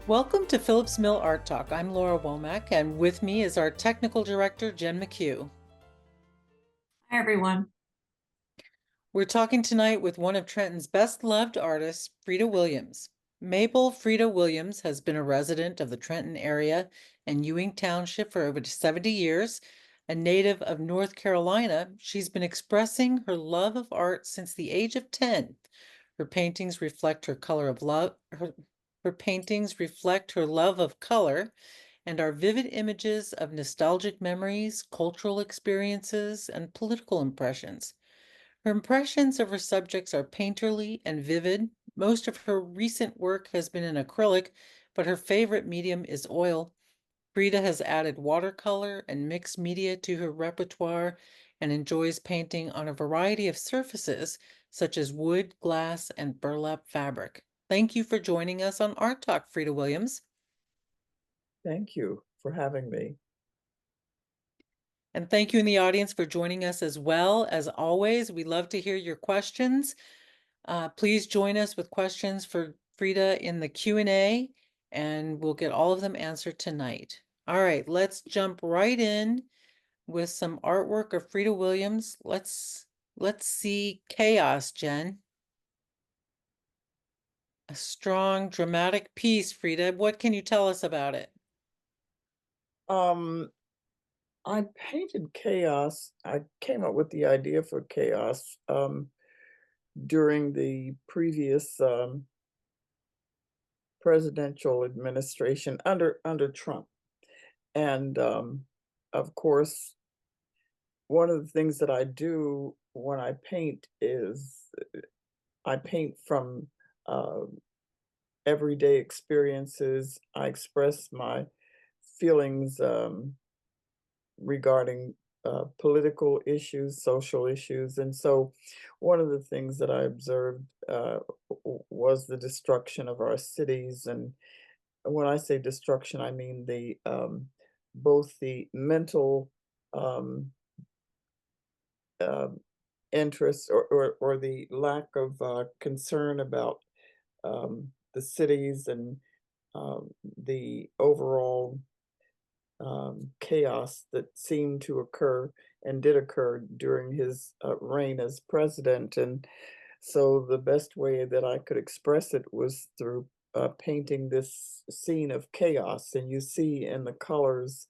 Welcome to Phillips Mill Art Talk. I'm Laura Womack, and with me is our technical director, Jen McHugh. Hi, everyone. We're talking tonight with one of Trenton's best-loved artists, Freda Williams. Mabel Freda Williams has been a resident of the Trenton area and Ewing Township for over 70 years. A native of North Carolina, she's been expressing her love of art since the age of 10. Her paintings reflect her color of love. Her paintings reflect her love of color and are vivid images of nostalgic memories, cultural experiences, and political impressions. Her impressions of her subjects are painterly and vivid. Most of her recent work has been in acrylic, but her favorite medium is oil. Frida has added watercolor and mixed media to her repertoire and enjoys painting on a variety of surfaces, such as wood, glass, and burlap fabric. Thank you for joining us on Art Talk, Frida Williams. Thank you for having me. And thank you in the audience for joining us as well. As always, we love to hear your questions. Please join us with questions for Frida in the Q&A, and we'll get all of them answered tonight. All right, let's jump right in with some artwork of Frida Williams. Let's see Chaos, Jen. A strong, dramatic piece, Frida. What can you tell us about it? I painted chaos. I came up with the idea for chaos during the previous presidential administration under Trump. And of course, one of the things that I do when I paint is I paint from uh, everyday experiences. I express my feelings regarding political issues, social issues. And so one of the things that I observed was the destruction of our cities. And when I say destruction, I mean the both the mental um, uh, interest or the lack of concern about the cities and the overall chaos that seemed to occur and did occur during his reign as president. And so the best way that I could express it was through painting this scene of chaos. And you see in the colors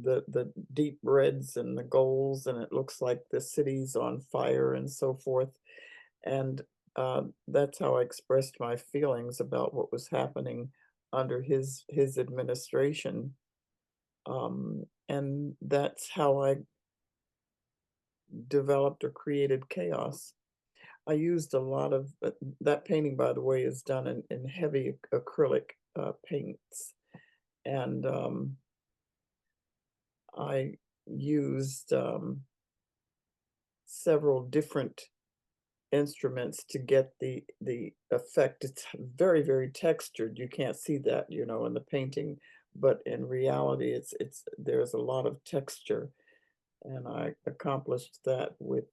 the deep reds and the golds, and it looks like the city's on fire and so forth. And that's how I expressed my feelings about what was happening under his administration, and that's how I developed or created chaos. I used a lot of that painting, by the way, is done in heavy acrylic paints, and I used several different instruments to get the effect. It's very textured. You can't see that, in the painting, but in reality, it's there's a lot of texture. And I accomplished that with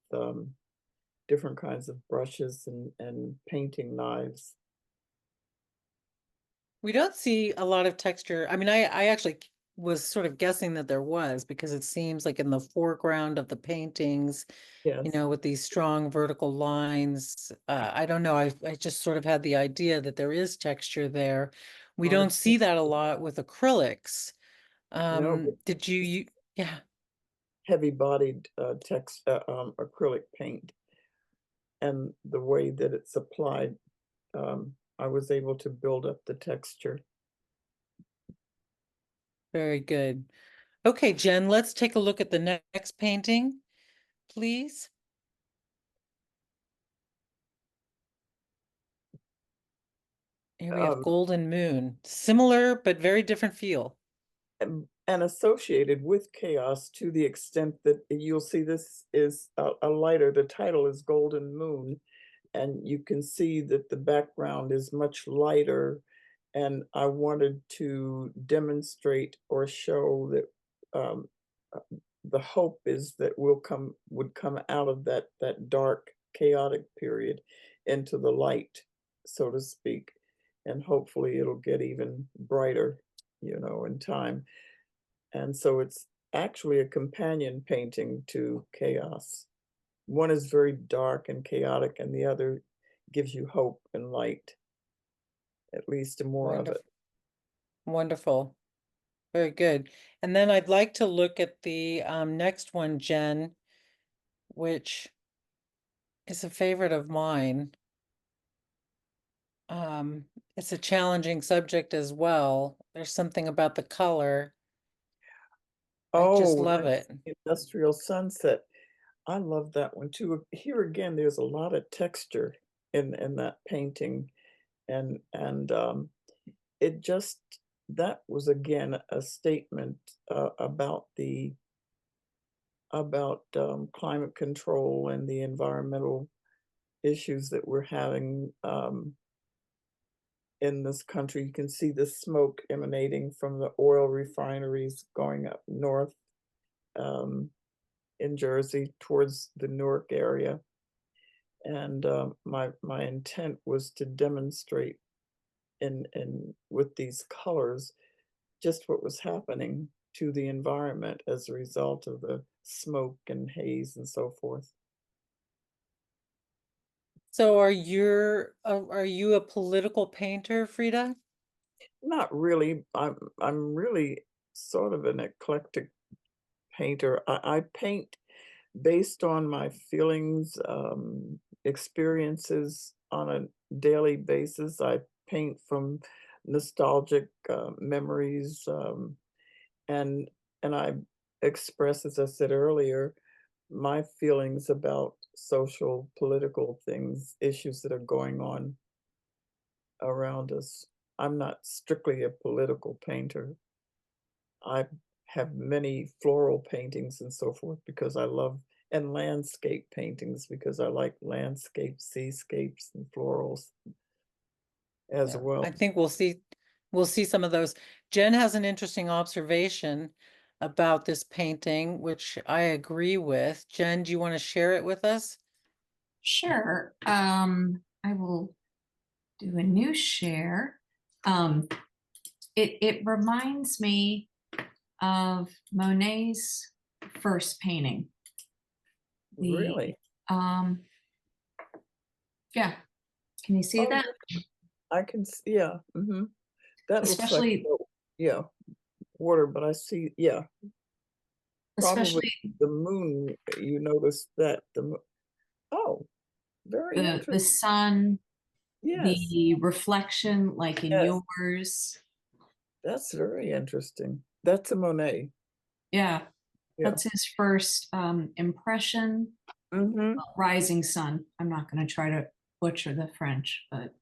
different kinds of brushes and painting knives. We don't see a lot of texture. I mean, I actually was sort of guessing that there was because it seems like in the foreground of the paintings, Yes. with these strong vertical lines. I don't know. I just sort of had the idea that there is texture there. We I don't see that a lot with acrylics. no, but Did you, yeah, heavy-bodied text acrylic paint, and the way that it's applied, I was able to build up the texture. very good. Okay, Jen, let's take a look at the next painting, please. Here we have Um, Golden Moon. Similar, but very different feel. and associated with chaos to the extent that you'll see this is a lighter, the title is Golden Moon, and you can see that the background is much lighter. And I wanted to demonstrate or show that um, uh, the hope is that would come out of that dark chaotic period into the light, so to speak. and hopefully it'll get even brighter, in time. And so it's actually a companion painting to chaos. One is very dark and chaotic, and the other gives you hope and light, at least more of it. Wonderful. Wonderful. Very good. And then I'd like to look at the next one, Jen, which is a favorite of mine. It's a challenging subject as well. There's something about the color. I just Oh, love that's it. the Industrial Sunset. I love that one too. Here again, there's a lot of texture in that painting, and it just that was again a statement about climate control and the environmental issues that we're having in this country. You can see the smoke emanating from the oil refineries going up north in Jersey towards the Newark area. And my intent was to demonstrate in with these colors just what was happening to the environment as a result of the smoke and haze and so forth. So are you a political painter, Frida? Not really. I'm really sort of an eclectic painter. I paint based on my feelings, experiences on a daily basis. I paint from nostalgic memories, and I express, as I said earlier, my feelings about social, political things, issues that are going on around us. I'm not strictly a political painter. I have many floral paintings and so forth because I love and landscape paintings because I like landscapes, seascapes, and florals as Yeah, well. I think we'll see some of those. Jen has an interesting observation about this painting, which I agree with. Jen, do you want to share it with us? Sure. I will do a new share. Um, it reminds me of Monet's first painting. The Really? um, yeah, can you see Oh, that? yeah, I can see, yeah, that looks like, Especially, yeah, water, but I see, yeah, probably especially the moon, you notice that oh, very the interesting. sun, Yes, the reflection, like in yes, yours. that's very interesting. That's a Monet. Yeah, Yeah. that's his first impression. Mhm. Rising sun. I'm not going to try to butcher the French, but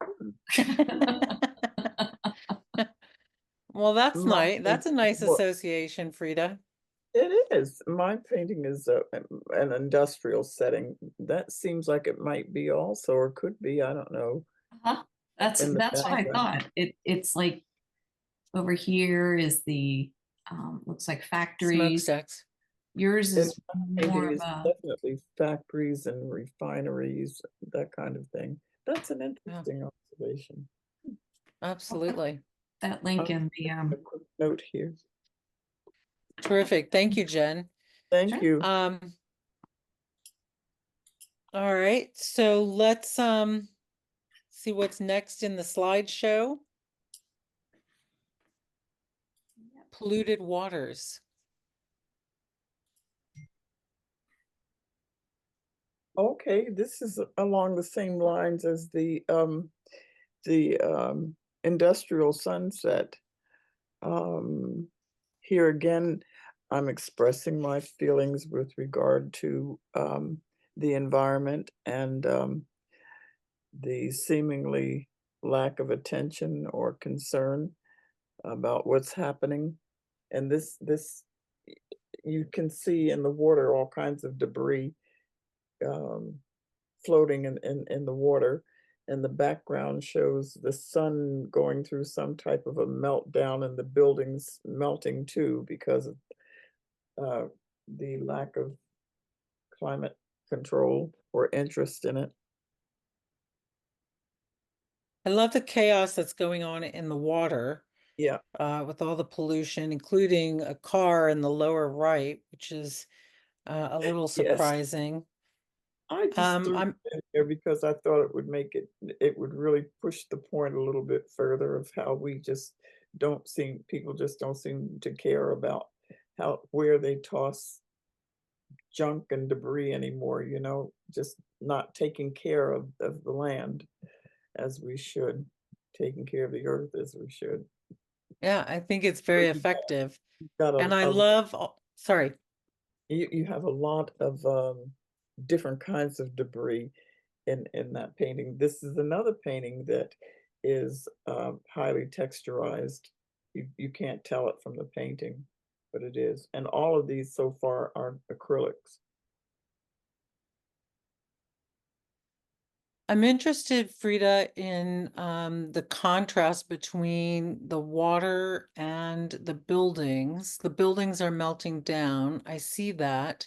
Well, that's My nice. That's a painting nice well, association, Frida. it is. My painting is an industrial setting. That seems like it might be also, or could be, I don't know, uh-huh. That's in the that's what I background. thought. It's like over here is the looks like factories. Smokestacks. Yours In is my more painting of is a definitely factories and refineries, that kind of thing. That's an Yeah, interesting observation. I'll put absolutely. that link I'm in the taking a quick note here. Terrific. Thank you, Jen. Thank sure. you. Um, all right. So let's see what's next in the slideshow. Polluted waters. Okay, this is along the same lines as the industrial sunset. Um, Here again, I'm expressing my feelings with regard to the environment and the seemingly lack of attention or concern about what's happening. And this you can see in the water all kinds of debris um, floating in the water, and the background shows the sun going through some type of a meltdown and the buildings melting too because of uh, the lack of climate control or interest in it. I love the chaos that's going on in the water, Yeah, with all the pollution, including a car in the lower right, which is a little yes. surprising. I just threw I'm it in there because I thought it would make it would really push the point a little bit further of how we just don't seem people just don't seem to care about how where they toss junk and debris anymore, just not taking care of the land as we should, taking care of the earth as we should. Yeah, I think it's very But effective. you've got And I love, sorry. you have a lot of different kinds of debris in that painting. This is another painting that is highly texturized. You can't tell it from the painting, but it is. And all of these so far are acrylics. I'm interested, Frida, in the contrast between the water and the buildings. The buildings are melting down. I see that.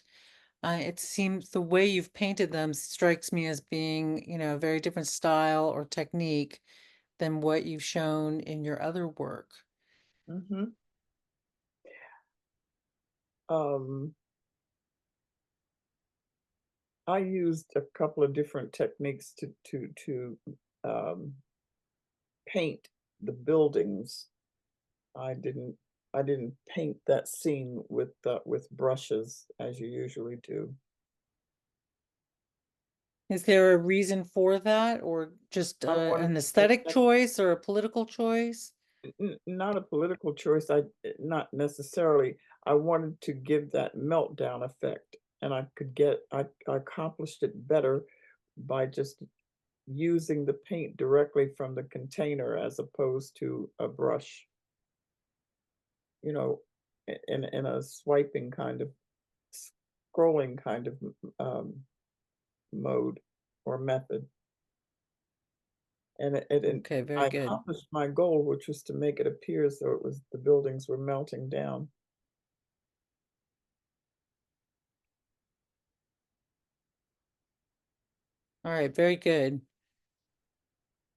It seems the way you've painted them strikes me as being, a very different style or technique than what you've shown in your other work. Hmm. Um, I used a couple of different techniques to paint the buildings. I didn't I didn't paint that scene with brushes as you usually do. Is there a reason for that, or just I wanted an to make aesthetic that choice or a political choice? not a political choice. Not necessarily. I wanted to give that meltdown effect, and I accomplished it better by just using the paint directly from the container as opposed to a brush. You know, in a swiping kind of scrolling kind of mode or method. And Okay, very I good. accomplished my goal, which was to make it appear as though it was the buildings were melting down. All right, very good.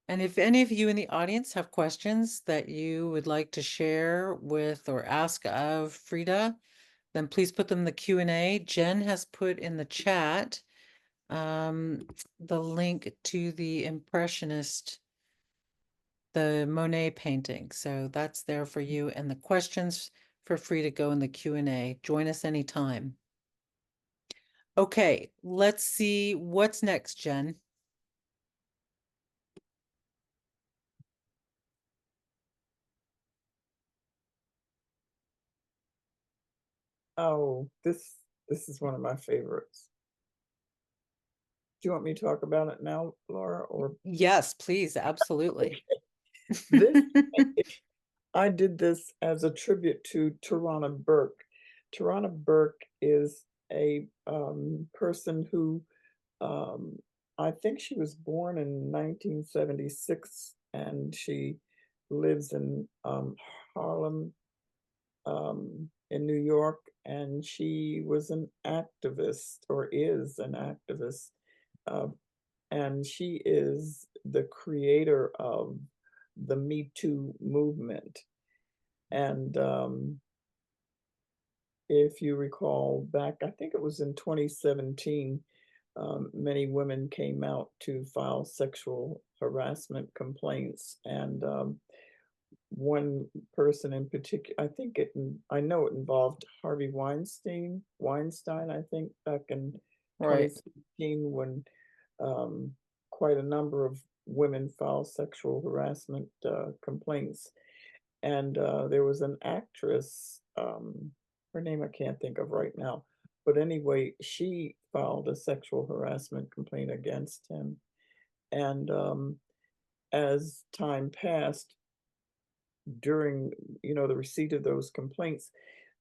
And if any of you in the audience have questions that you would like to share with or ask of Frida, then please put them in the Q&A. Jen has put in the chat the link to the Impressionist, the Monet painting. So that's there for you. And the questions for Frida go in the Q&A. Join us anytime. Okay, let's see what's next, Jen. Oh, this is one of my favorites. Do you want me to talk about it now, Laura, or Yes, please, absolutely. this? I did this as a tribute to Tarana Burke. Tarana Burke is a person who um, I think she was born in 1976, and she lives in Harlem, in New York, and she was an activist or is an activist, uh, and she is the creator of the Me Too movement. And if you recall back, I think it was in 2017, many women came out to file sexual harassment complaints, and one person in particular, I know it involved Harvey Weinstein, I think, back in Right. 2016 when quite a number of women filed sexual harassment complaints. And there was an actress, her name I can't think of right now, but anyway, she filed a sexual harassment complaint against him. And as time passed, during the receipt of those complaints,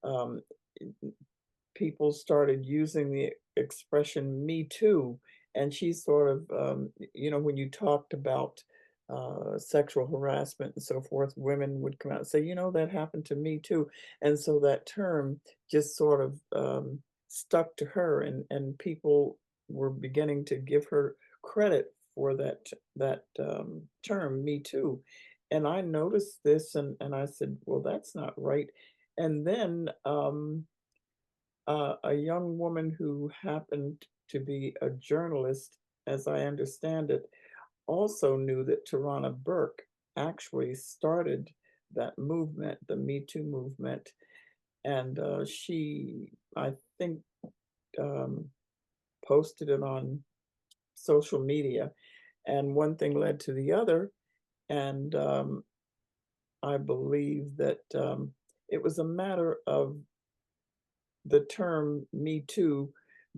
um, people started using the expression "me too," and she sort of, when you talked about sexual harassment and so forth, women would come out and say, that happened to me too. And so that term just sort of stuck to her, and people were beginning to give her credit before that term, Me Too. And I noticed this and I said, well, that's not right. And then a young woman who happened to be a journalist, as I understand it, also knew that Tarana Burke actually started that movement, the Me Too movement. And she, I think, um, posted it on social media. And one thing led to the other. And I believe that it was a matter of the term Me Too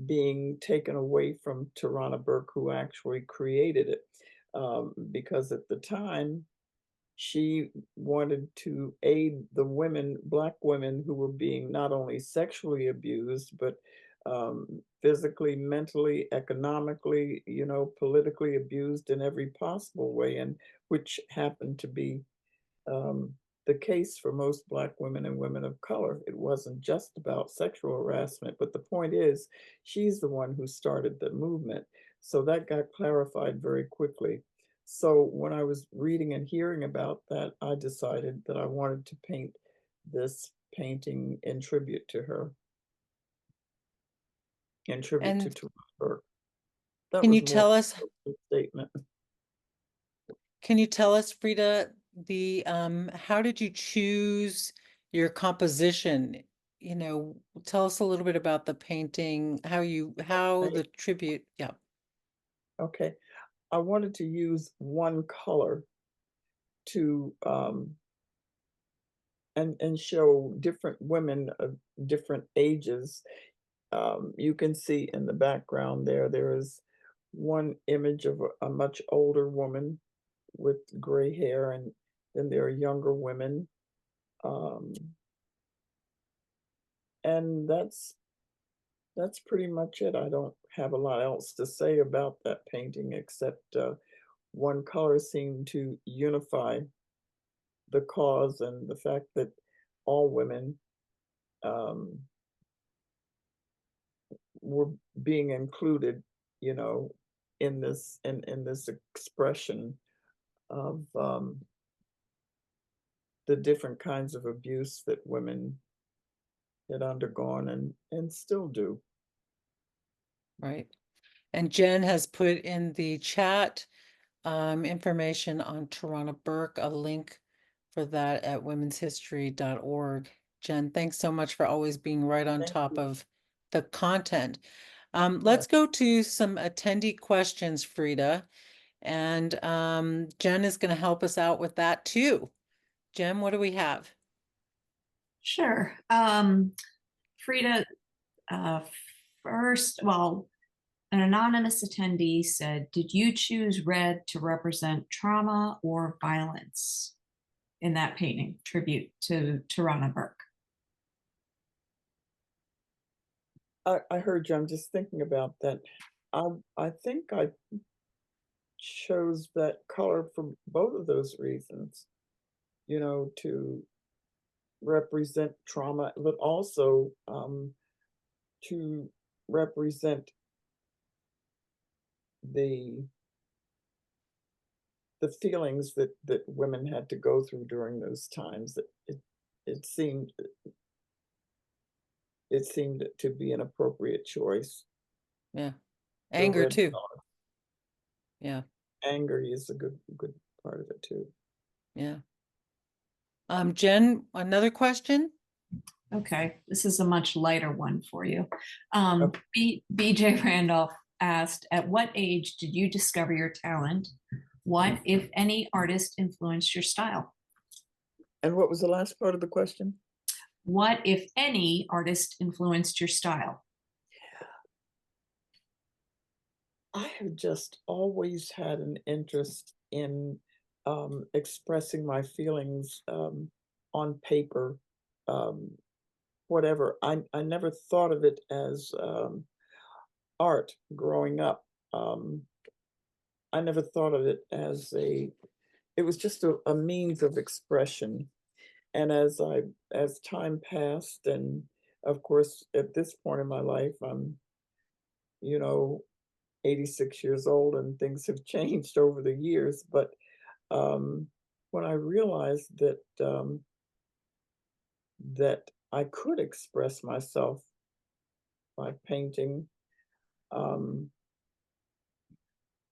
being taken away from Tarana Burke, who actually created it. Because at the time, she wanted to aid the women, Black women, who were being not only sexually abused, but physically, mentally, economically, politically abused in every possible way, and which happened to be um, the case for most Black women and women of color. It wasn't just about sexual harassment, but the point is, she's the one who started the movement. So that got clarified very quickly. So when I was reading and hearing about that, I decided that I wanted to paint this painting in tribute to her, in tribute to And Tarana Burke. That can you was more tell us, of a statement. can you tell us, Frida, how did you choose your composition? Tell us a little bit about the painting, how Okay. the tribute, yeah. Okay. I wanted to use one color to and show different women of different ages. You can see in the background there is one image of a much older woman with gray hair, and then there are younger women. Um, and that's pretty much it. I don't have a lot else to say about that painting except one color seemed to unify the cause and the fact that all women um, were being included, you know, in this expression of the different kinds of abuse that women had undergone and still do. Right. And Jen has put in the chat information on Tarana Burke, a link for that at womenshistory.org. Jen, thanks so much for always being right on Thank top you. of the content. Yeah. Let's go to some attendee questions, Frida. And Jen is going to help us out with that too. Jen, what do we have? Sure. Frida, uh, first, well, an anonymous attendee said, did you choose red to represent trauma or violence in that painting, tribute to Tarana Burke? I heard you. I'm just thinking about that. I think I chose that color for both of those reasons, to represent trauma, but also to represent the the feelings that women had to go through during those times. It seemed it seemed to be an appropriate choice. Yeah. The Anger red too. color. Yeah. Anger is a good part of it too. Yeah. Jen, another question? Okay, this is a much lighter one for you. Okay. BJ Randolph asked, at what age did you discover your talent? What, if any, artist influenced your style? And what was the last part of the question? What, if any, artist influenced your style? I have just always had an interest in expressing my feelings on paper, um, whatever. I never thought of it as art growing up. Um, I never thought of it as it was just a means of expression. And as time passed, and of course, at this point in my life, I'm, you know, 86 years old and things have changed over the years, but, um, when I realized that I could express myself by painting, um,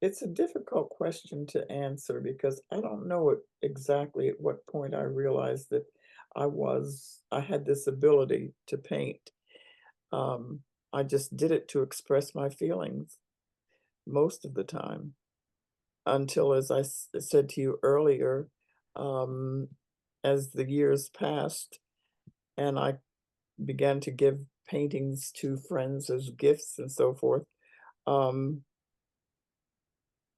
it's a difficult question to answer because I don't know exactly at what point I realized that I had this ability to paint. Um, I just did it to express my feelings most of the time until, as said to you earlier, um, as the years passed and I began to give paintings to friends as gifts and so forth. Um,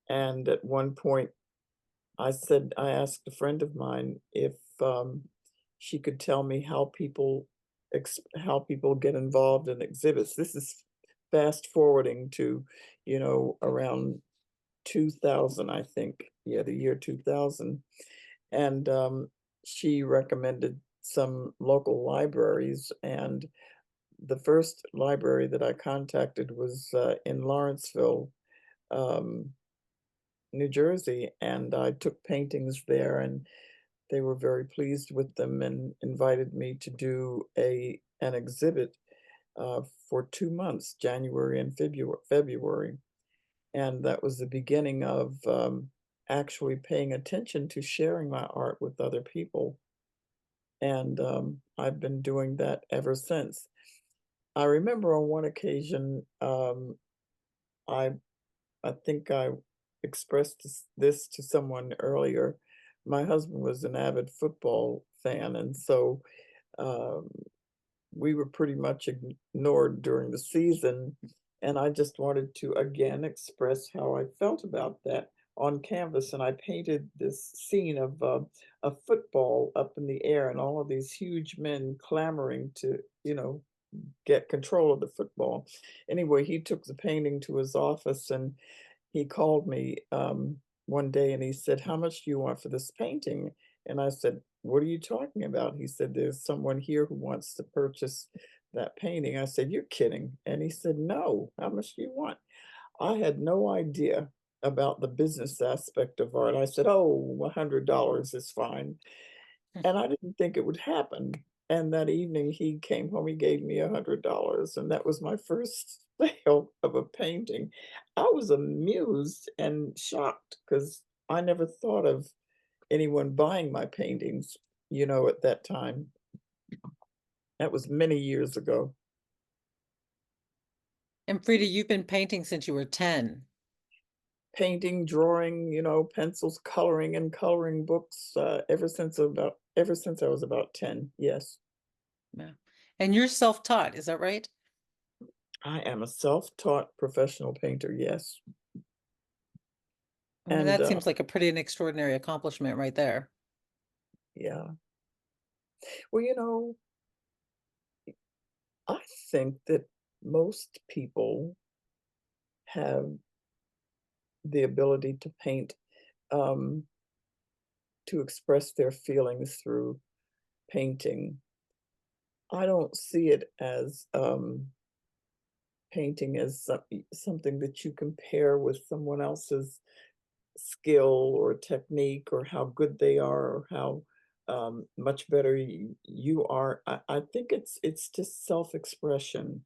and at one point, I asked a friend of mine if she could tell me how people get involved in exhibits. This is fast forwarding to, around 2000, I think. Yeah, the year 2000. And she recommended some local libraries. And the first library that I contacted was in Lawrenceville, um, New Jersey. And I took paintings there, and they were very pleased with them and invited me to do an exhibit for 2 months, January and February. And that was the beginning of actually paying attention to sharing my art with other people. And I've been doing that ever since. I remember on one occasion, I I think I expressed this to someone earlier. My husband was an avid football fan, and so um, we were pretty much ignored during the season. And I just wanted to again express how I felt about that on canvas. And I painted this scene of a football up in the air and all of these huge men clamoring to, get control of the football. Anyway, he took the painting to his office and he called me one day and he said, "How much do you want for this painting?" And I said, "What are you talking about?" He said, "There's someone here who wants to purchase that painting." I said, "You're kidding." And he said, "No, how much do you want?" I had no idea about the business aspect of art. I said, "Oh, $100 is fine." And I didn't think it would happen. And that evening, he came home, he gave me $100, and that was my first sale of a painting. I was amused and shocked because I never thought of anyone buying my paintings, at that time. That was many years ago. And Frida, you've been painting since you were 10. Painting, drawing, pencils, coloring and coloring books, ever since I was about 10, yes. Yeah. And you're self-taught, is that right? I am a self-taught professional painter, yes. I mean, And, that seems like a pretty an extraordinary accomplishment right there. yeah. Well, I think that most people have the ability to paint, um, to express their feelings through painting. I don't see it as, painting as something that you compare with someone else's skill or technique or how good they are or how much better you are. I think it's just self-expression.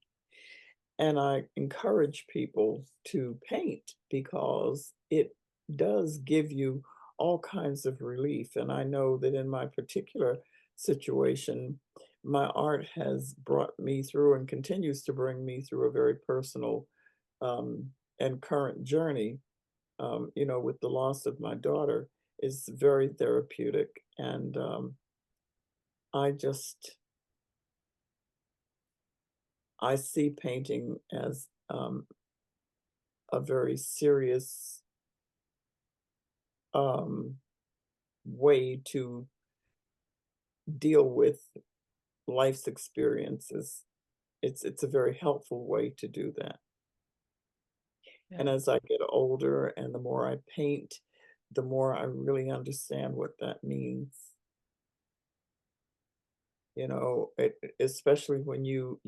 And I encourage people to paint because it does give you all kinds of relief. And I know that in my particular situation, my art has brought me through and continues to bring me through a very personal um, and current journey. With the loss of my daughter, is very therapeutic. And I just, I see painting as a very serious um, way to deal with life's experiences. It's a very helpful way to do that. And Yeah. as I get older and the more I paint, the more I really understand what that means. Especially when you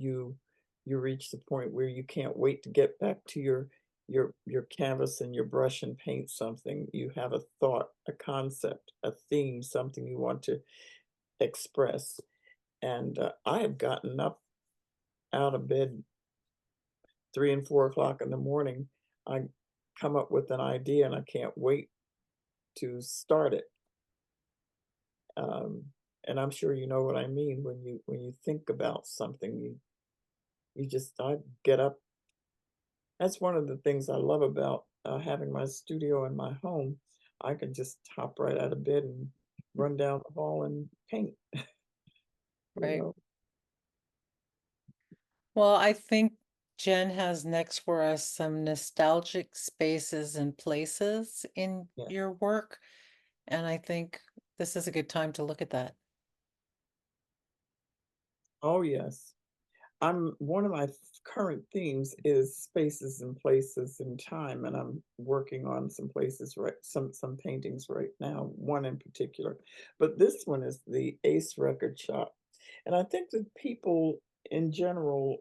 reach the point where you can't wait to get back to your your canvas and your brush and paint something, you have a thought, a concept, a theme, something you want to express. And I have gotten up out of bed 3 and 4 o'clock in the morning. I come up with an idea and I can't wait to start it. Um, and I'm sure you know what I mean when you think about something, you just I get up. That's one of the things I love about having my studio in my home. I can just hop right out of bed and run down the hall and paint, you Right. know. Well, I think Jen has next for us some nostalgic spaces and places in Yeah. your work. And I think this is a good time to look at that. Oh yes. I'm one of my current themes is spaces and places and time, and I'm working on some places right some paintings right now, one in particular. But this one is the Ace Record Shop. And I think that people in general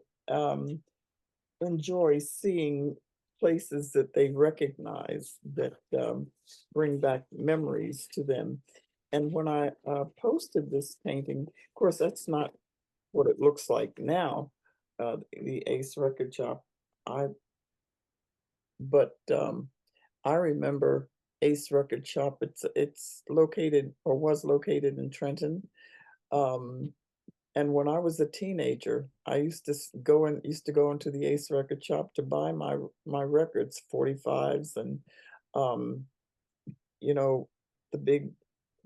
enjoy seeing places that they recognize that bring back memories to them. And when I posted this painting, of course, that's not what it looks like now, the Ace Record Shop. I but I remember Ace Record Shop. It's located or was located in Trenton. Um, and when I was a teenager, I used to used to go into the Ace Record Shop to buy my records, 45s and um, you know, the big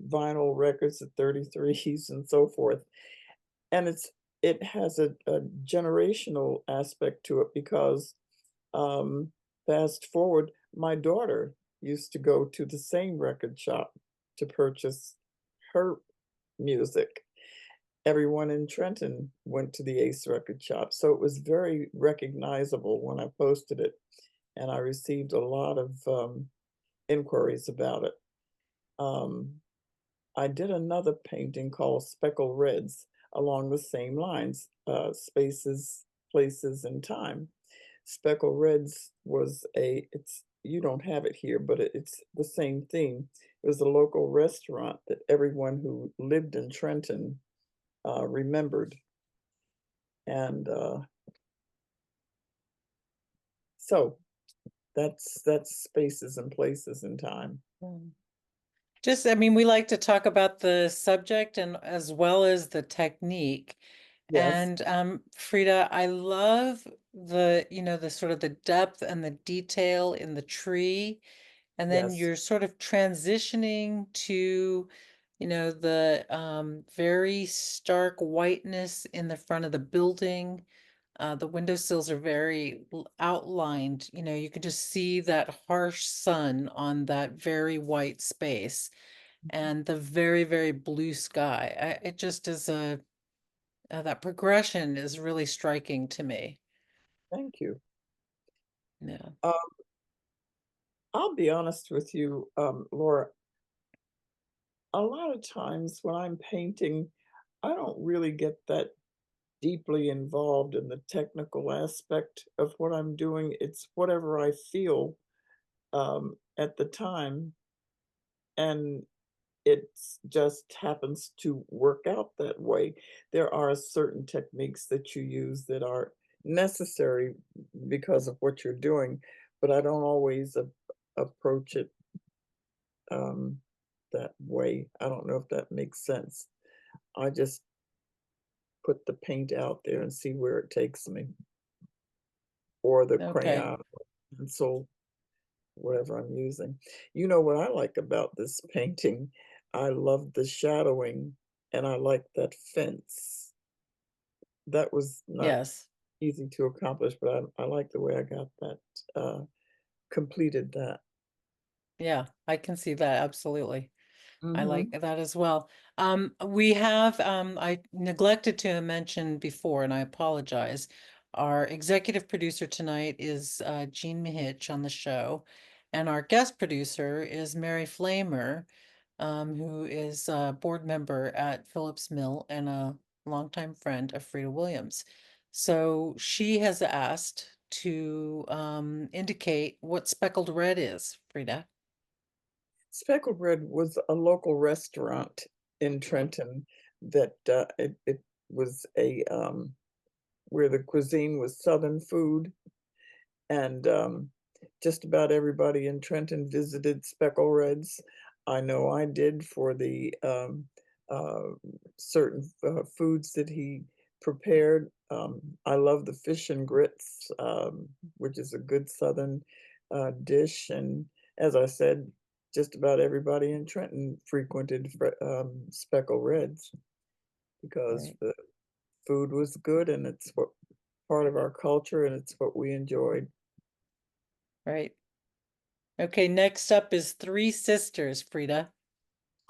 vinyl records, the 33s and so forth. And it has a generational aspect to it because, um, fast forward, my daughter used to go to the same record shop to purchase her music. Everyone in Trenton went to the Ace record shop, so it was very recognizable when I posted it, and I received a lot of, inquiries about it. Um I did another painting called Speckle Reds along the same lines, spaces, places, and time. Speckle Reds was it's you don't have it here, but it's the same thing. It was a local restaurant that everyone who lived in Trenton remembered. And so that's spaces and places and time. Mm. Just, I mean, we like to talk about the subject and as well as the technique. Yes, And Frida, I love the, the sort of the depth and the detail in the tree. And then yes. you're sort of transitioning to, the very stark whiteness in the front of the building. The windowsills are very outlined. You could just see that harsh sun on that very white space and the very, very blue sky. It just is that progression is really striking to me. Thank you. Yeah. Uh, I'll be honest with you, Laura. A lot of times when I'm painting, I don't really get that deeply involved in the technical aspect of what I'm doing. It's whatever I feel at the time, and it just happens to work out that way. There are certain techniques that you use that are necessary because of what you're doing, but I don't always approach it um, that way. I don't know if that makes sense. I just put the paint out there and see where it takes me, or the Okay. crayon, or pencil, whatever I'm using. You know what I like about this painting? I love the shadowing and I like that fence. That was not Yes. easy to accomplish, but I like the way I got that, completed that. Yeah, I can see that absolutely. I like Mhm. that as well. We have, I neglected to mention before, and I apologize. Our executive producer tonight is Jean Mihich on the show, and our guest producer is Mary Flamer, who is a board member at Phillips Mill and a longtime friend of Freda Williams. So she has asked to indicate what speckled red is, Frida? Speckled Red was a local restaurant in Trenton that it was a where the cuisine was Southern food, and just about everybody in Trenton visited Speckle Reds. I know I did for the uh, certain foods that he prepared. I love the fish and grits, which is a good Southern dish. And as I said, just about everybody in Trenton frequented Speckle Reds because Right. the food was good and it's what part of our culture and it's what we enjoyed. Right. Okay, next up is Three Sisters, Frida.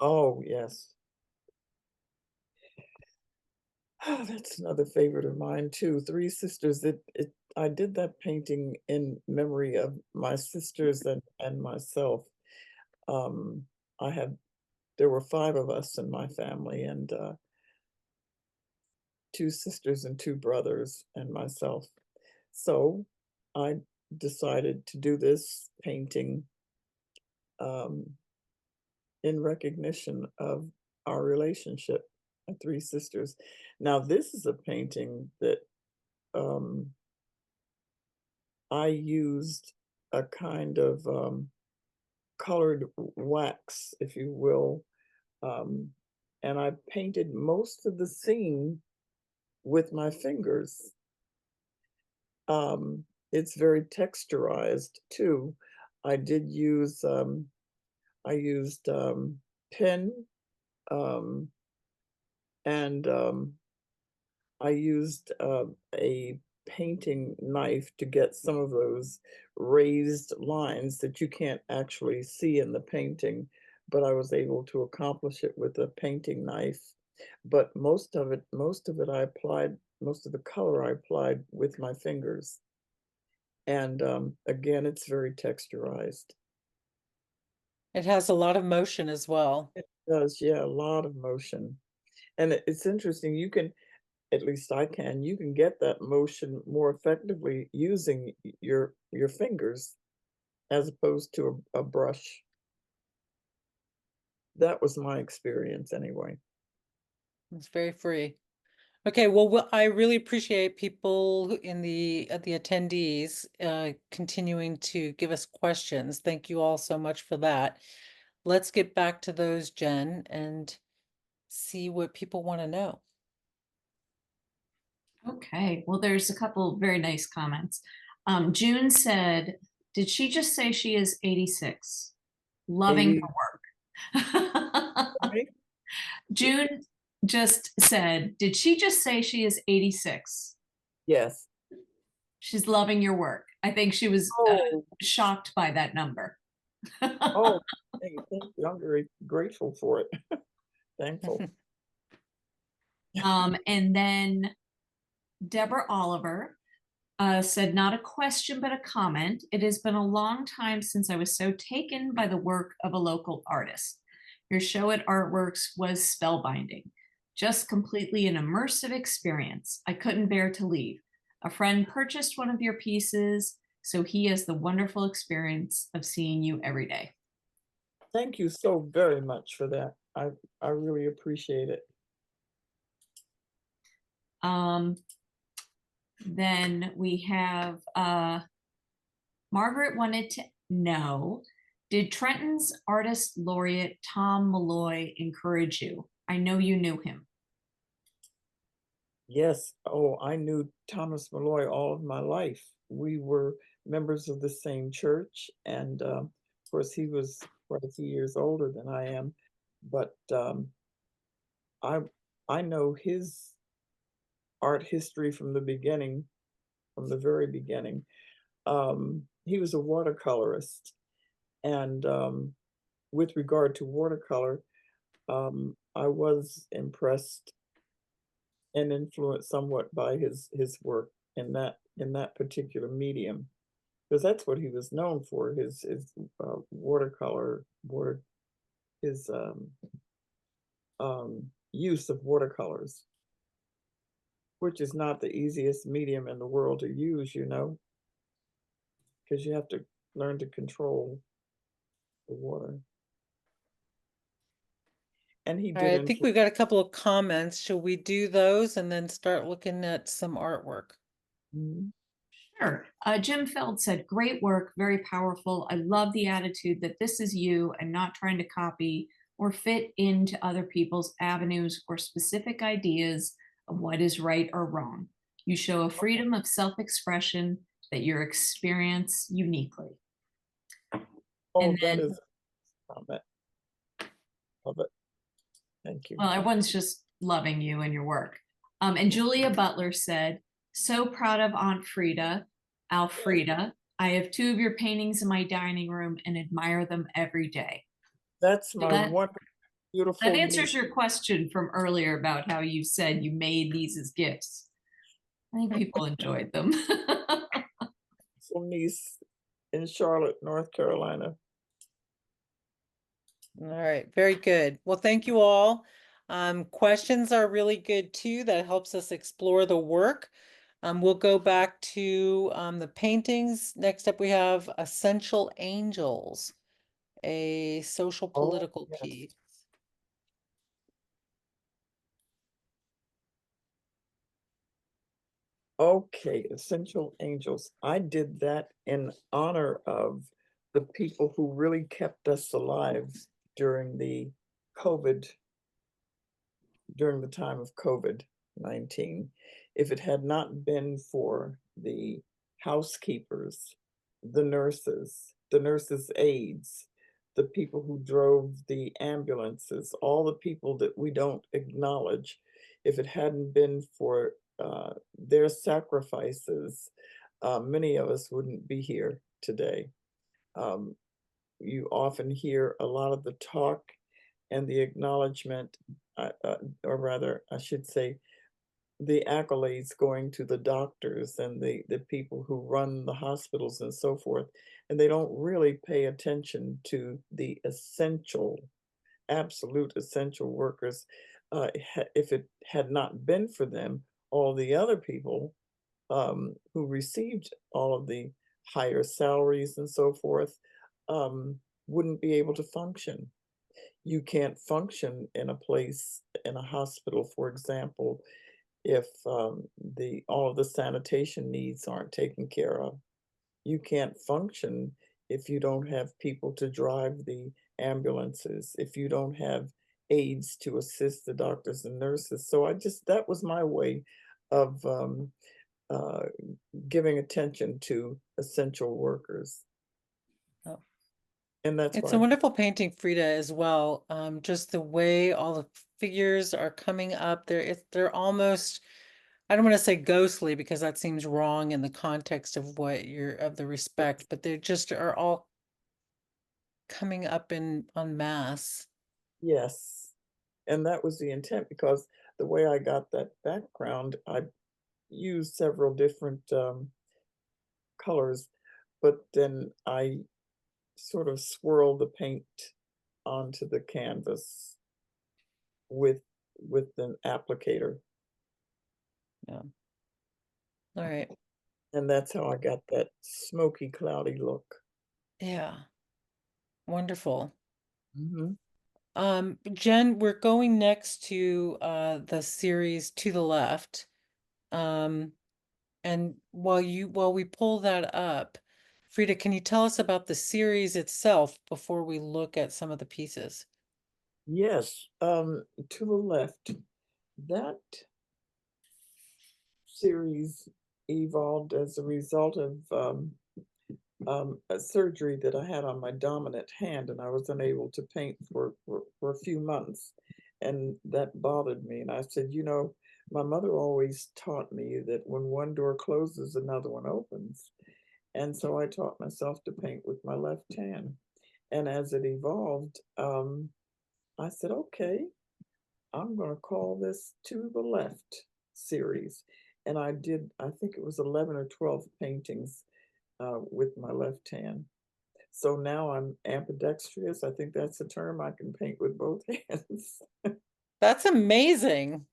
Oh, yes. Oh, that's another favorite of mine too. Three Sisters. I did that painting in memory of my sisters and myself. Um, I had there were five of us in my family, and two sisters and two brothers and myself. So I decided to do this painting um, in recognition of our relationship, our three sisters. Now, this is a painting that um, I used a kind of colored wax, if you will, um, and I painted most of the scene with my fingers. It's very texturized too. I did use I used pen um, and I used a painting knife to get some of those raised lines that you can't actually see in the painting, but I was able to accomplish it with a painting knife. But most of it I applied, most of the color I applied with my fingers. And again, it's very texturized. It has a lot of motion as well. It does, yeah, a lot of motion. And it's interesting, you can at least I can. You can get that motion more effectively using your fingers as opposed to a brush. That was my experience anyway. It's very free. Okay, well, I really appreciate people in the attendees continuing to give us questions. Thank you all so much for that. Let's get back to those, Jen, and see what people want to know. Okay, well, there's a couple very nice comments. June said, did she just say she is 86? Loving 80, her work. right? June just said, did she just say she is 86? Yes. She's loving your work. I think she was Oh, shocked by that number. oh, thank you. I'm very grateful for it. Thankful. And then Deborah Oliver said, not a question, but a comment. It has been a long time since I was so taken by the work of a local artist. Your show at Artworks was spellbinding, just completely an immersive experience. I couldn't bear to leave. A friend purchased one of your pieces, so he has the wonderful experience of seeing you every day. Thank you so very much for that. I really appreciate it. Um, then we have Margaret wanted to know, did Trenton's artist laureate Tom Malloy encourage you? I know you knew him. Yes. Oh, I knew Thomas Malloy all of my life. We were members of the same church, and of course, he was quite a few years older than I am. But I I know his art history from the beginning, from the very beginning. He was a watercolorist, and with regard to watercolor, I was impressed and influenced somewhat by his work in that particular medium because that's what he was known for his watercolor water his use of watercolors, which is not the easiest medium in the world to use, you know. because you have to learn to control the water. And he All did right, I think influence. we've got a couple of comments. Shall we do those and then start looking at some artwork? Sure. Jim Feld said, great work, very powerful. I love the attitude that this is you and not trying to copy or fit into other people's avenues or specific ideas of what is right or wrong. You show a freedom of self-expression that you experience uniquely. Oh, And that then, is a comment. Love it. Thank you. well, everyone's just loving you and your work. And Julia Butler said, so proud of Aunt Freda, Alfreda. I have 2 of your paintings in my dining room and admire them every day. That's So my one that beautiful answers niece. your question from earlier about how you said you made these as gifts. I think people enjoyed them. Beautiful niece in Charlotte, North Carolina. All right, very good. Well, thank you all. Questions are really good too. That helps us explore the work. We'll go back to the paintings. Next up, we have Essential Angels, a social Oh, political yes. piece. Okay, Essential Angels. I did that in honor of the people who really kept us alive during the COVID, during the time of COVID-19. If it had not been for the housekeepers, the nurses' aides, the people who drove the ambulances, all the people that we don't acknowledge, if it hadn't been for their sacrifices, many of us wouldn't be here today. Um, you often hear a lot of the talk and the acknowledgement, or rather, I should say, the accolades going to the doctors and the people who run the hospitals and so forth, and they don't really pay attention to the essential, absolute essential workers. If it had not been for them, all the other people who received all of the higher salaries and so forth um, wouldn't be able to function. You can't function in a place, in a hospital, for example, if the all of the sanitation needs aren't taken care of. You can't function if you don't have people to drive the ambulances, if you don't have aides to assist the doctors and nurses. So that was my way of uh, giving attention to essential workers. Oh. And that's It's why, a wonderful painting, Frida, as well. Just the way all the figures are coming up. They're almost, I don't want to say ghostly because that seems wrong in the context of what you're of the respect, but they just are all coming up in en masse. yes. And that was the intent because the way I got that background, I used several different colors, but then I sort of swirled the paint onto the canvas with an applicator. Yeah. All right. And that's how I got that smoky, cloudy look. Yeah. Wonderful. Mhm. Jen, we're going next to the series To the Left. Um, and while we pull that up, Frida, can you tell us about the series itself before we look at some of the pieces? Yes, to the left, that series evolved as a result of a surgery that I had on my dominant hand, and I was unable to paint for a few months. And that bothered me. And I said, my mother always taught me that when one door closes, another one opens. And so I taught myself to paint with my left hand. And as it evolved, I said, okay, I'm going to call this To the Left series. And I think it was 11 or 12 paintings with my left hand. So now I'm ambidextrous. I think that's a term. I can paint with both hands. That's amazing.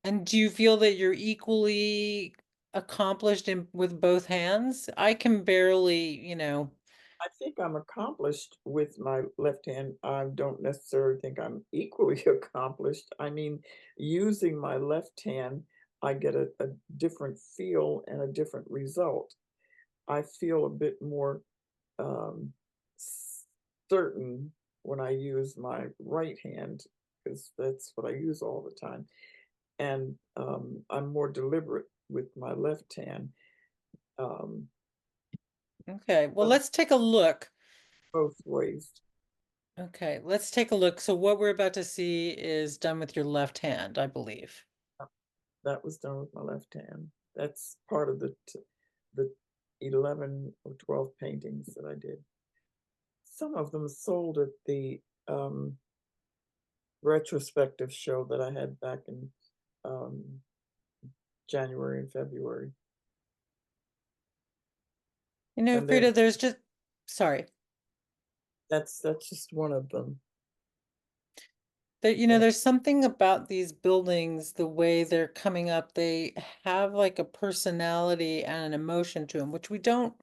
And do you feel that you're equally accomplished with both hands? I can barely, I think I'm accomplished with my left hand. I don't necessarily think I'm equally accomplished. I mean, using my left hand, I get a different feel and a different result. I feel a bit more um, certain when I use my right hand because that's what I use all the time. And I'm more deliberate with my left hand. Um, okay. Well, but let's take a look. both ways. Okay, let's take a look. So what we're about to see is done with your left hand, I believe. That was done with my left hand. That's part of the 11 or 12 paintings that I did. Some of them sold at the retrospective show that I had back in um, January and February. And Frida, there's just, sorry. that's just one of them. That And there's something about these buildings, the way they're coming up, they have like a personality and an emotion to them, which we don't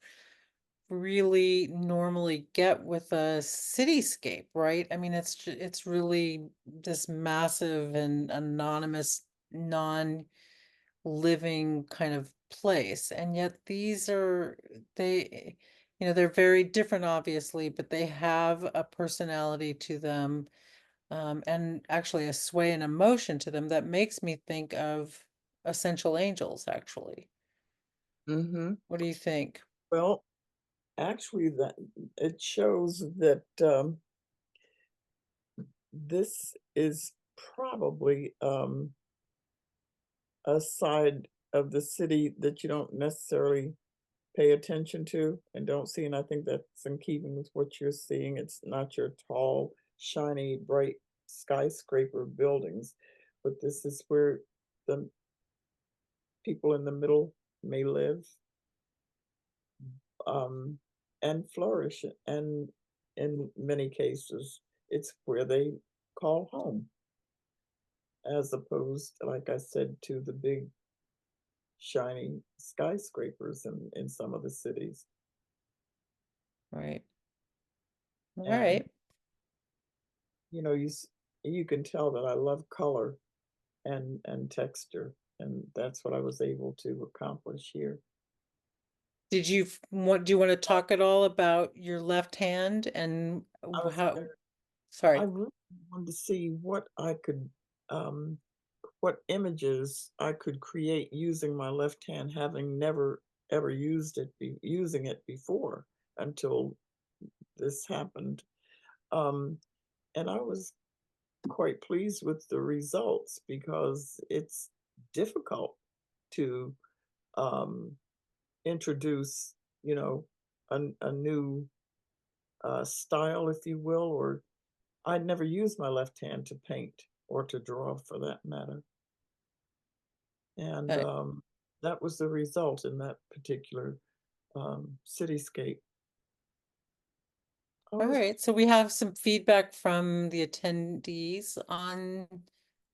really normally get with a cityscape, right? I mean, it's really this massive and anonymous, non-living kind of place. And yet they're very different, obviously, but they have a personality to them, and actually a sway and emotion to them that makes me think of essential angels, actually. mhm. What do you think? Well, actually, that it shows that this is probably a side of the city that you don't necessarily pay attention to and don't see. And I think that's in keeping with what you're seeing. It's not your tall, shiny, bright skyscraper buildings, but this is where the people in the middle may live um, and flourish. And in many cases, it's where they call home, as opposed, like I said, to the big shiny skyscrapers in some of the cities. Right. All And right. you know, you can tell that I love color and texture, and that's what I was able to accomplish here. Do you want to talk at all about your left hand and I was how, I sorry. really wanted to see what I could what images I could create using my left hand, having never ever using it before until this happened. Um, and I was quite pleased with the results because it's difficult to um, introduce, you know, a new style, if you will, or I'd never used my left hand to paint or to draw for that matter. And that was the result in that particular cityscape. I All was, right, so we have some feedback from the attendees on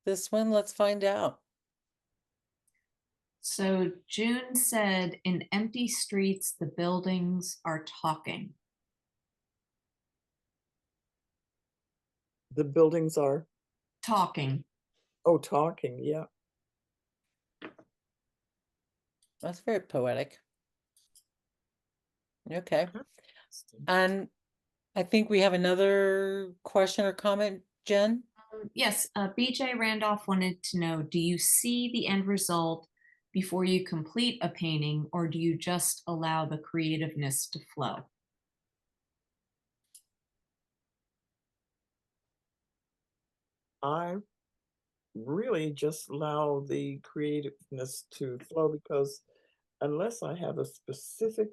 this one. Let's find out. So June said, in empty streets, the buildings are talking. the buildings are, Talking. oh, talking, yeah. That's very poetic. Okay. Interesting. And I think we have another question or comment, Jen? Yes, BJ Randolph wanted to know, do you see the end result before you complete a painting, or do you just allow the creativeness to flow? I really just allow the creativeness to flow because unless I have a specific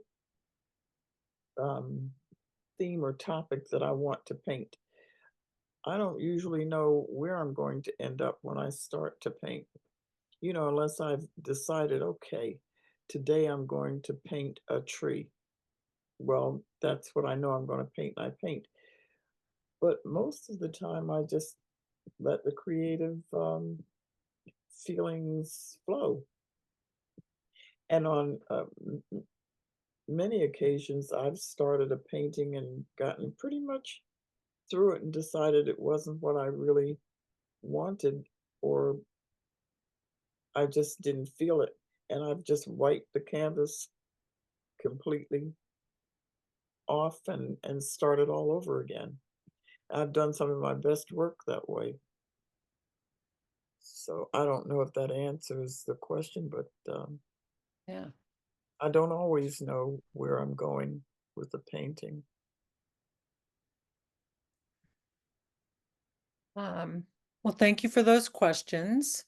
um, theme or topic that I want to paint, I don't usually know where I'm going to end up when I start to paint. You know, unless I've decided, okay, today I'm going to paint a tree. Well, that's what I know I'm going to paint, and I paint. But most of the time, I just let the creative feelings flow. And on many occasions, I've started a painting and gotten pretty much through it and decided it wasn't what I really wanted, or I just didn't feel it. And I've just wiped the canvas completely off and started all over again. I've done some of my best work that way. So I don't know if that answers the question, but Yeah. I don't always know where I'm going with the painting. Um, well, thank you for those questions.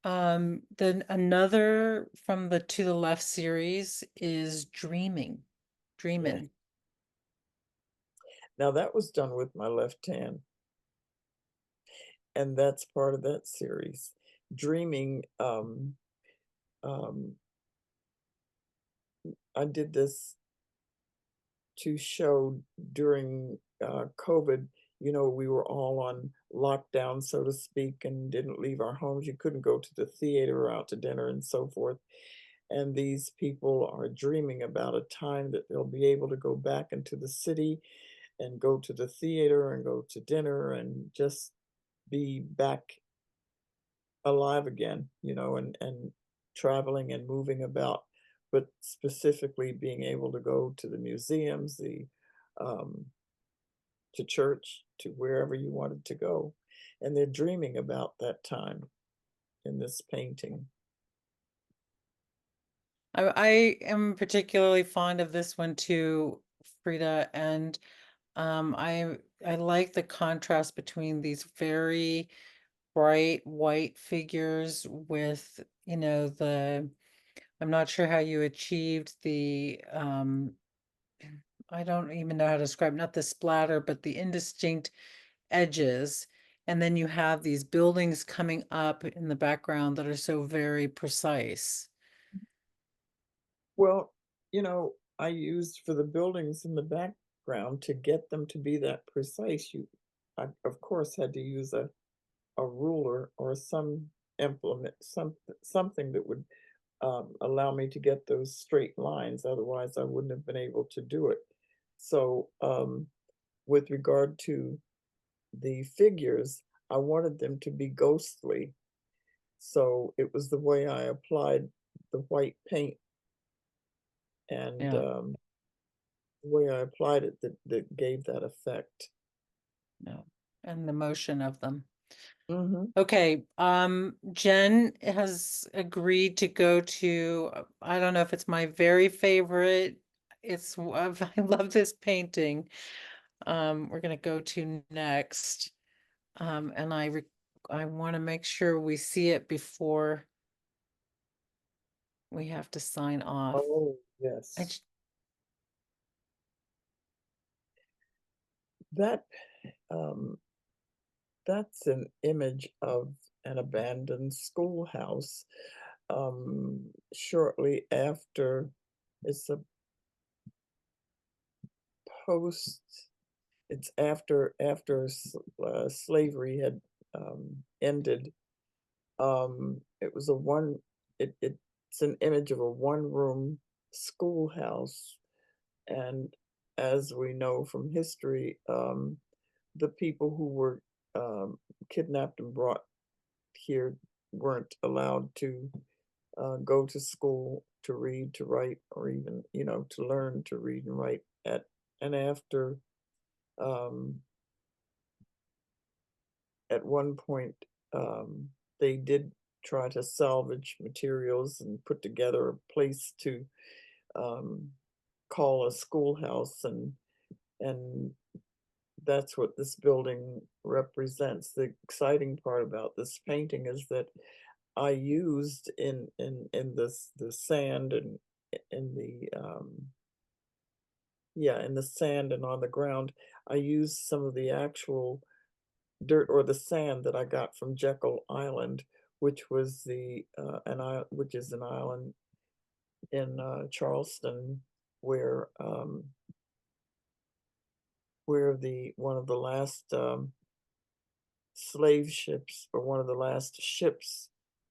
Then another from the To the Left series is dreaming. Yeah. Dreaming. Now that was done with my left hand, and that's part of that series. Dreaming, um, I did this to show during COVID. You know, we were all on lockdown, so to speak, and didn't leave our homes. You couldn't go to the theater or out to dinner and so forth. And these people are dreaming about a time that they'll be able to go back into the city and go to the theater and go to dinner and just be back alive again, you know, and traveling and moving about, but specifically being able to go to the museums, the um, to church, to wherever you wanted to go. And they're dreaming about that time in this painting. I am particularly fond of this one too, Frida, and I like the contrast between these very bright white figures with, I'm not sure how you achieved the I don't even know how to describe, not the splatter, but the indistinct edges. And then you have these buildings coming up in the background that are so very precise. Well, you know, I used for the buildings in the background to get them to be that precise. I, of course, had to use a ruler or some implement, something that would allow me to get those straight lines. Otherwise, I wouldn't have been able to do it. So, with regard to the figures, I wanted them to be ghostly. So it was the way I applied the white paint and Yeah, the way I applied it that gave that effect. no. And the motion of them. Hmm. Okay, Jen has agreed to go to, I don't know if it's my very favorite. I love this painting. We're gonna go to next. And I want to make sure we see it before we have to sign off. Oh, I yes. j- That um, that's an image of an abandoned schoolhouse. Shortly after, it's a post. It's after slavery had ended. It was a one. It's an image of a one-room schoolhouse, and as we know from history, the people who were kidnapped and brought here weren't allowed to go to school to read, to write, or even, you know, to learn to read and write and after um, at one point they did try to salvage materials and put together a place to um, call a schoolhouse, and that's what this building represents. The exciting part about this painting is that I used in this the sand and in the yeah, in the sand and on the ground, I used some of the actual dirt or the sand that I got from Jekyll Island, which was which is an island in Charleston where the one of the last slave ships or one of the last ships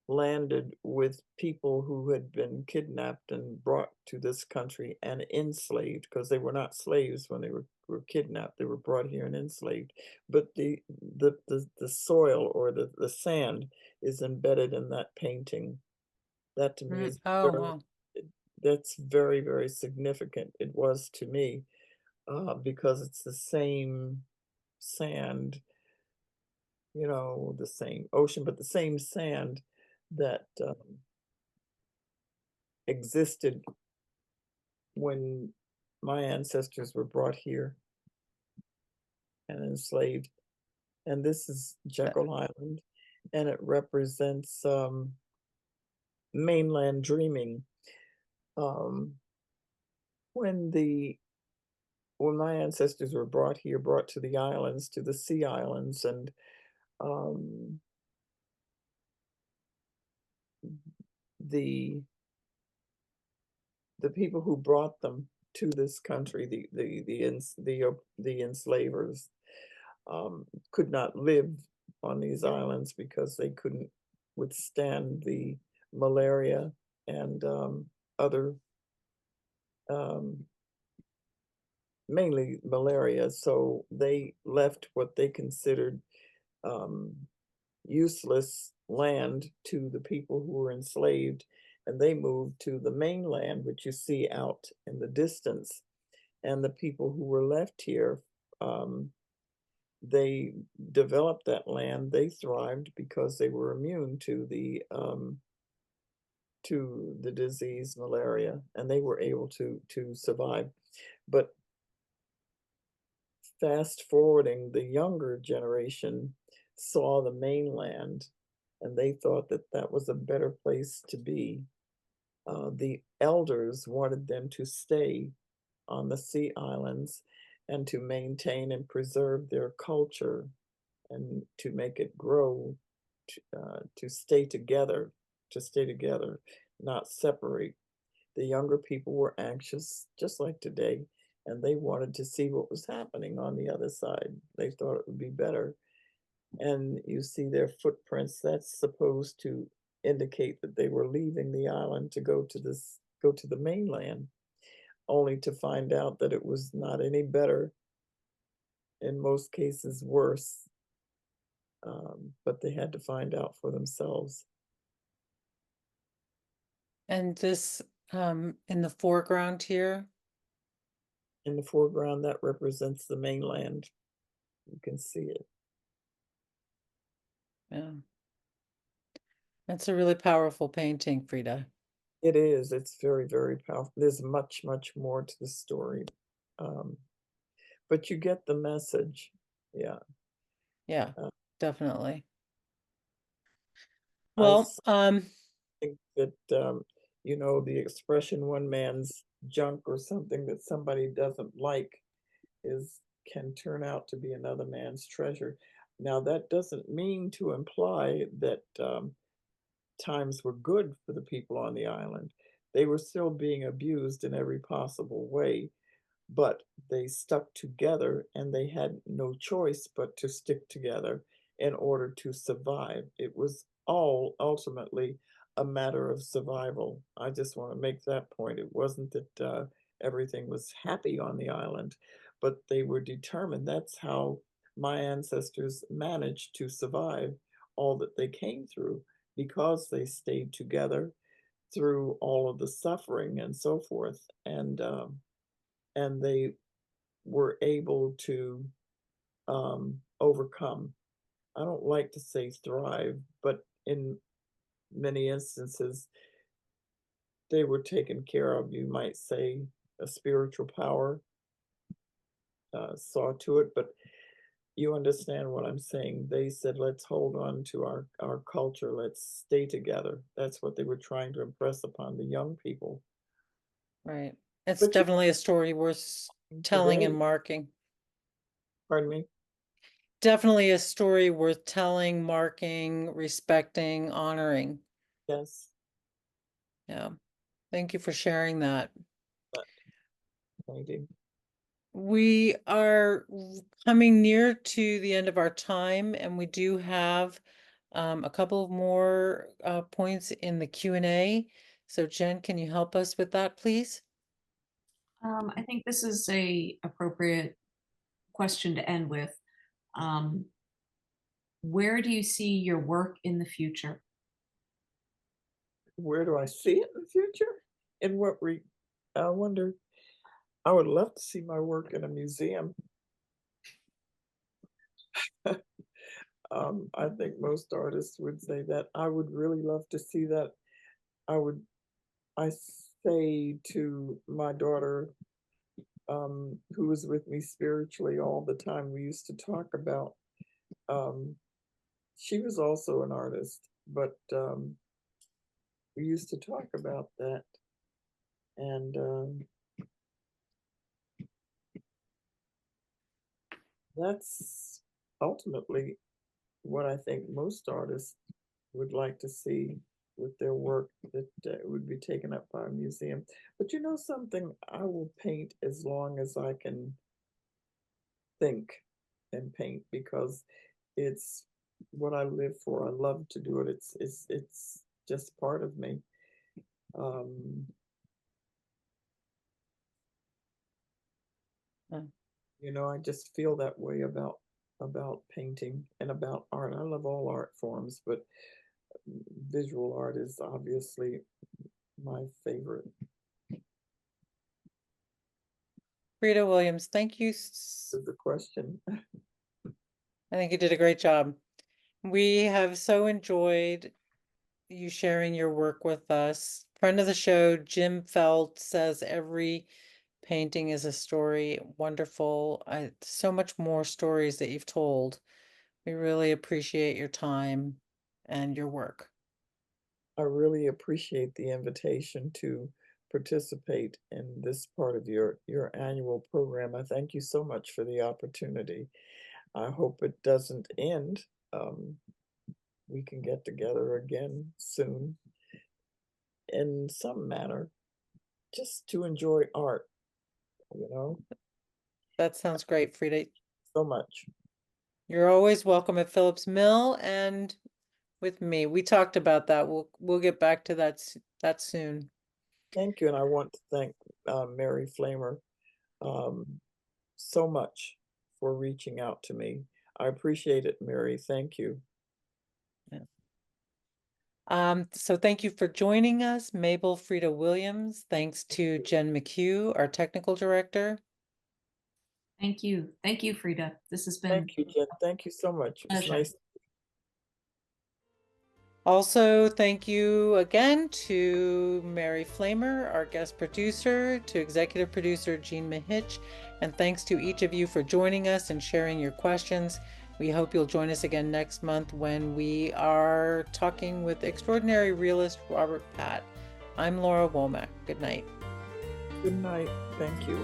landed with people who had been kidnapped and brought to this country and enslaved, because they were not slaves when they were kidnapped. They were brought here and enslaved. But the soil or the sand is embedded in that painting. That to me is Oh, very wow. that's very, very significant. It was to me, because it's the same sand, the same ocean, but the same sand that existed when my ancestors were brought here and enslaved. And this is Uh, Jekyll Island, and it represents mainland dreaming. Um, when the when my ancestors were brought here, brought to the islands, to the sea islands, and um, the the people who brought them to this country, the enslavers, could not live on these islands because they couldn't withstand the malaria and other, um, mainly malaria. So they left what they considered um, useless land to the people who were enslaved, and they moved to the mainland, which you see out in the distance. And the people who were left here, um, they developed that land. They thrived because they were immune to the disease malaria, and they were able to survive. But fast forwarding, the younger generation saw the mainland, and they thought that that was a better place to be. The elders wanted them to stay on the sea islands and to maintain and preserve their culture and to make it grow, to stay together, not separate. The younger people were anxious, just like today, and they wanted to see what was happening on the other side. They thought it would be better. And you see their footprints. That's supposed to indicate that they were leaving the island to go to the mainland, only to find out that it was not any better, in most cases worse. But they had to find out for themselves. And this, in the foreground here, In the foreground, that represents the mainland. You can see it. yeah, that's a really powerful painting, Frida. It is. It's very, very powerful. There's much, much more to the story. Um, but you get the message. Yeah. Yeah, Uh, definitely. I Well, think that, the expression one man's junk or something that somebody doesn't like is can turn out to be another man's treasure. Now, that doesn't mean to imply that times were good for the people on the island. They were still being abused in every possible way, but they stuck together and they had no choice but to stick together in order to survive. It was all ultimately a matter of survival. I just want to make that point. It wasn't that everything was happy on the island, but they were determined. That's how my ancestors managed to survive all that they came through, because they stayed together through all of the suffering and so forth. And they were able to overcome. I don't like to say thrive, but in many instances, they were taken care of. You might say a spiritual power saw to it, but you understand what I'm saying. They said, let's hold on to our culture, let's stay together. That's what they were trying to impress upon the young people. right. It's But you definitely a story worth telling and today, marking. pardon me, Definitely a story worth telling, marking, respecting, honoring. yes, Yeah. Thank you for sharing that. but thank you. We are coming near to the end of our time, and we do have a couple of more points in the Q&A. So Jen, can you help us with that, please? I think this is a appropriate question to end with. Where do you see your work in the future? Where do I see it in the future? In what I wonder. I would love to see my work in a museum. I think most artists would say that. I would really love to see that. I would I say to my daughter, who was with me spiritually all the time, we used to talk about, um, she was also an artist, but we used to talk about that. And that's ultimately what I think most artists would like to see with their work, that would be taken up by a museum. But you know something, I will paint as long as I can think and paint, because it's what I live for. I love to do it. It's just part of me. Um, Uh, you know, I just feel that way about painting and about art. I love all art forms, but visual art is obviously my favorite. Freda Williams, thank you. Is the question. I think you did a great job. We have so enjoyed you sharing your work with us. Friend of the show, Jim Felt, says every painting is a story. Wonderful. So much more stories that you've told. We really appreciate your time and your work. I really appreciate the invitation to participate in this part of your annual program. I thank you so much for the opportunity. I hope it doesn't end. We can get together again soon in some manner, just to enjoy art, you know, That sounds great, Frida. so much. You're always welcome at Phillips Mill and with me. We talked about that. We'll get back to that soon. Thank you, and I want to thank Mary Flamer um, so much for reaching out to me. I appreciate it, Mary. Thank you. So thank you for joining us, Mabel Freda Williams. Thanks to Jen McHugh, our technical director. Thank you. Thank you, Frida. This has been Thank you, Jen. Thank you so much. It a was pleasure. nice. Also, thank you again to Mary Flamer, our guest producer, to executive producer Jean Mahitch, and thanks to each of you for joining us and sharing your questions. We hope you'll join us again next month when we are talking with extraordinary realist Robert Patt. I'm Laura Womack. Good night. Good night. Thank you.